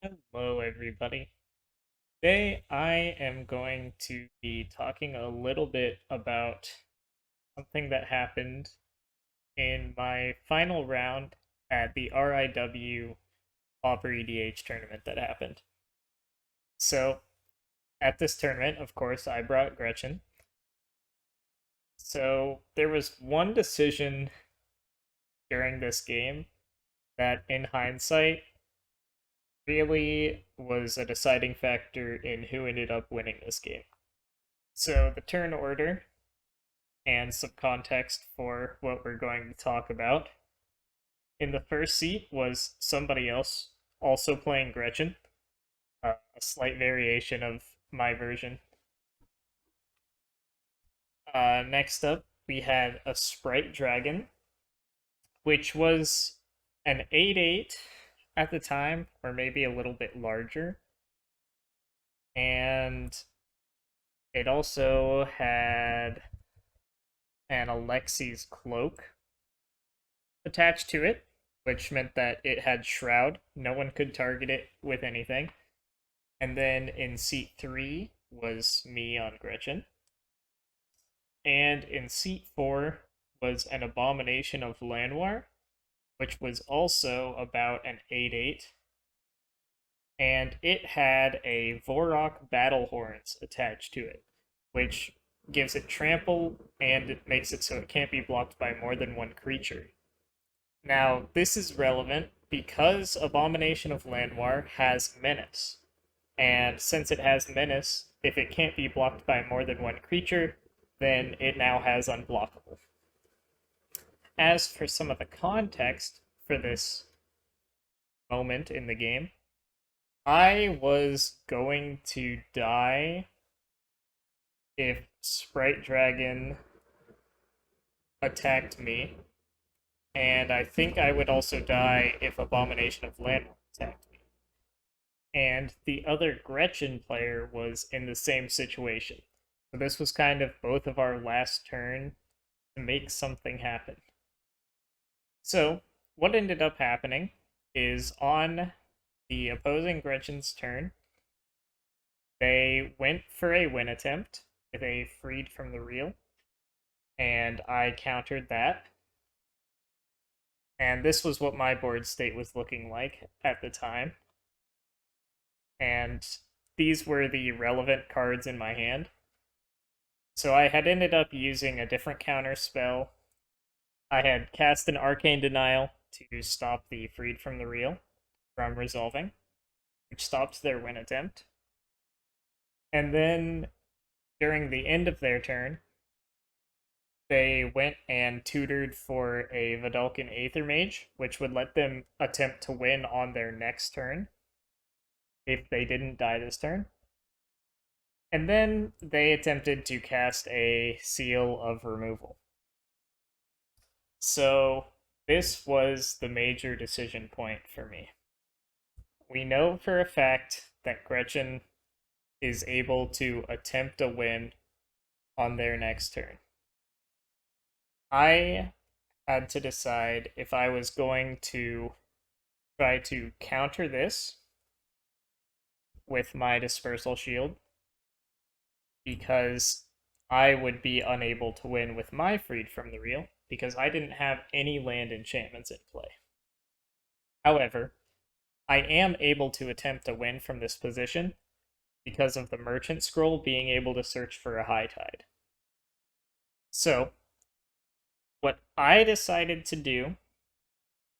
Hello, everybody. Today I am going to be talking a little bit about something that happened in my final round at the RIW cPDH tournament that happened. So, at this tournament, of course, I brought Gretchen. So, there was one decision during this game that, in hindsight, really was a deciding factor in who ended up winning this game. So, the turn order and some context for what we're going to talk about. In the first seat was somebody else also playing Gretchen, a slight variation of my version. Next up, we had a Sprite Dragon, which was an 8-8 at the time, or maybe a little bit larger. And it also had an Alexi's Cloak attached to it, which meant that it had Shroud. No one could target it with anything. And then in seat 3 was me on Gretchen. And in seat 4 was an Abomination of Llanowar, which was also about an 8-8. And it had a Vorok Battle Horns attached to it, which gives it trample and it makes it so it can't be blocked by more than one creature. Now, this is relevant because Abomination of Llanowar has Menace. And since it has Menace, if it can't be blocked by more than one creature, then it now has Unblockable. As for some of the context for this moment in the game, I was going to die if Sprite Dragon attacked me, and I think I would also die if Abomination of Llanowar attacked me. And the other Gretchen player was in the same situation. So this was kind of both of our last turn to make something happen. So what ended up happening is on the opposing Gretchen's turn, they went for a win attempt with a Freed from the Real, and I countered that. And this was what my board state was looking like at the time. And these were the relevant cards in my hand. So I had ended up using a different counter spell. I had cast an Arcane Denial to stop the Freed from the Real from resolving, which stopped their win attempt. And then, during the end of their turn, they went and tutored for a Vedalken Aether Mage, which would let them attempt to win on their next turn if they didn't die this turn. And then they attempted to cast a Seal of Removal. So this was the major decision point for me. We know for a fact that Gretchen is able to attempt a win on their next turn. I had to decide if I was going to try to counter this with my Dispersal Shield, because I would be unable to win with my Freed from the Real, because I didn't have any land enchantments in play. However, I am able to attempt a win from this position because of the Merchant Scroll being able to search for a High Tide. So, what I decided to do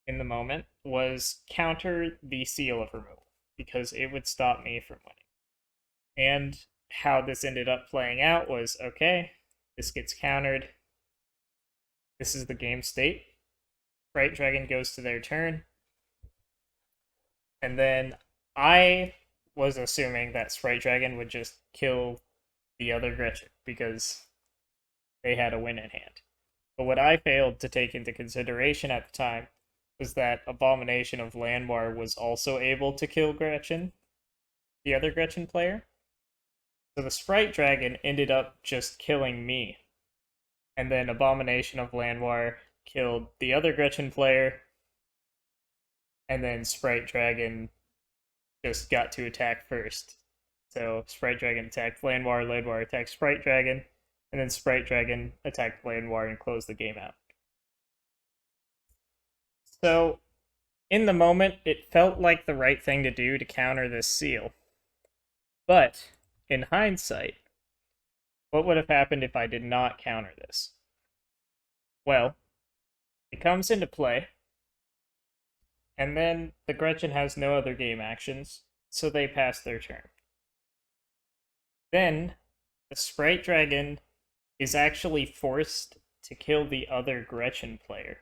in the moment was counter the Seal of Removal, because it would stop me from winning. And how this ended up playing out was, okay, this gets countered. This is the game state. Sprite Dragon goes to their turn. And then I was assuming that Sprite Dragon would just kill the other Gretchen because they had a win in hand. But what I failed to take into consideration at the time was that Abomination of Llanowar was also able to kill Gretchen, the other Gretchen player. So the Sprite Dragon ended up just killing me. And then Abomination of Llanowar killed the other Gretchen player. And then Sprite Dragon just got to attack first. So Sprite Dragon attacked Llanowar, Llanowar attacked Sprite Dragon, and then Sprite Dragon attacked Llanowar and closed the game out. So, in the moment, it felt like the right thing to do to counter this seal. But, in hindsight, what would have happened if I did not counter this? Well, it comes into play, and then the Gretchen has no other game actions, so they pass their turn. Then, the Sprite Dragon is actually forced to kill the other Gretchen player.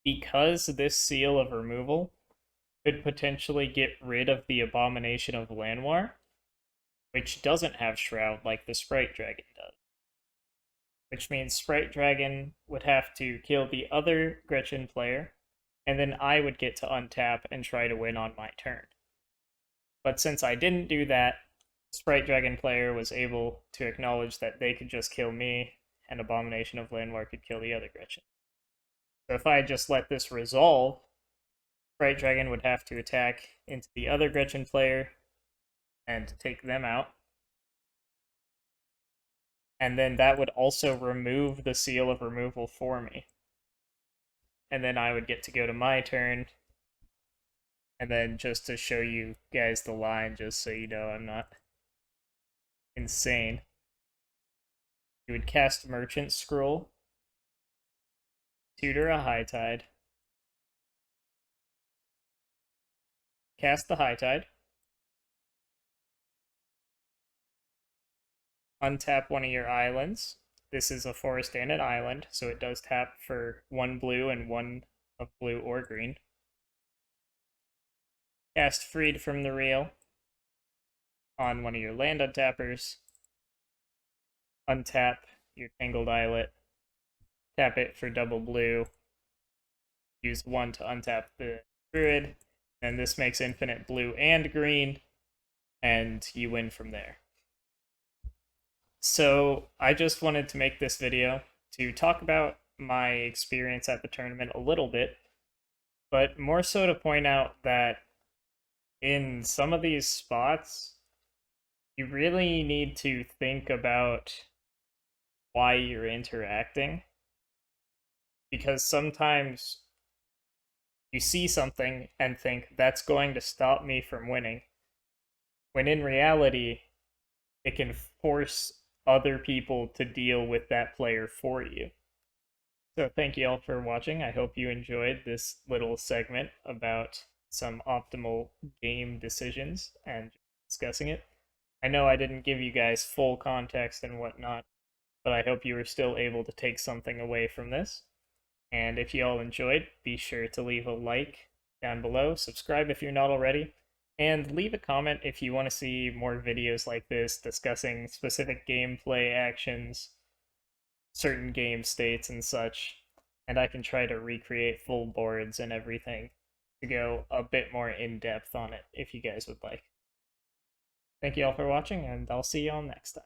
Because this seal of removal could potentially get rid of the Abomination of Llanowar, which doesn't have Shroud like the Sprite Dragon does. Which means Sprite Dragon would have to kill the other Gretchen player, and then I would get to untap and try to win on my turn. But since I didn't do that, Sprite Dragon player was able to acknowledge that they could just kill me, and Abomination of Llanowar could kill the other Gretchen. So if I just let this resolve, Sprite Dragon would have to attack into the other Gretchen player and take them out. And then that would also remove the seal of removal for me. And then I would get to go to my turn. And then just to show you guys the line, just so you know I'm not insane, you would cast Merchant Scroll, tutor a High Tide, cast the High Tide, untap one of your islands. This is a forest and an island, so it does tap for 1 blue and 1 of blue or green. Cast Freed from the Reel on one of your land untappers. Untap your Tangled Islet. Tap it for double blue. Use 1 to untap the Druid. And this makes infinite blue and green. And you win from there. So I just wanted to make this video to talk about my experience at the tournament a little bit, but more so to point out that in some of these spots, you really need to think about why you're interacting, because sometimes you see something and think that's going to stop me from winning, when in reality, it can force other people to deal with that player for you. So thank you all for watching. I hope you enjoyed this little segment about some optimal game decisions and discussing it. I know I didn't give you guys full context and whatnot, but I hope you were still able to take something away from this. And if you all enjoyed, be sure to leave a like down below, subscribe if you're not already, and leave a comment if you want to see more videos like this discussing specific gameplay actions, certain game states and such, and I can try to recreate full boards and everything to go a bit more in-depth on it if you guys would like. Thank you all for watching, and I'll see you all next time.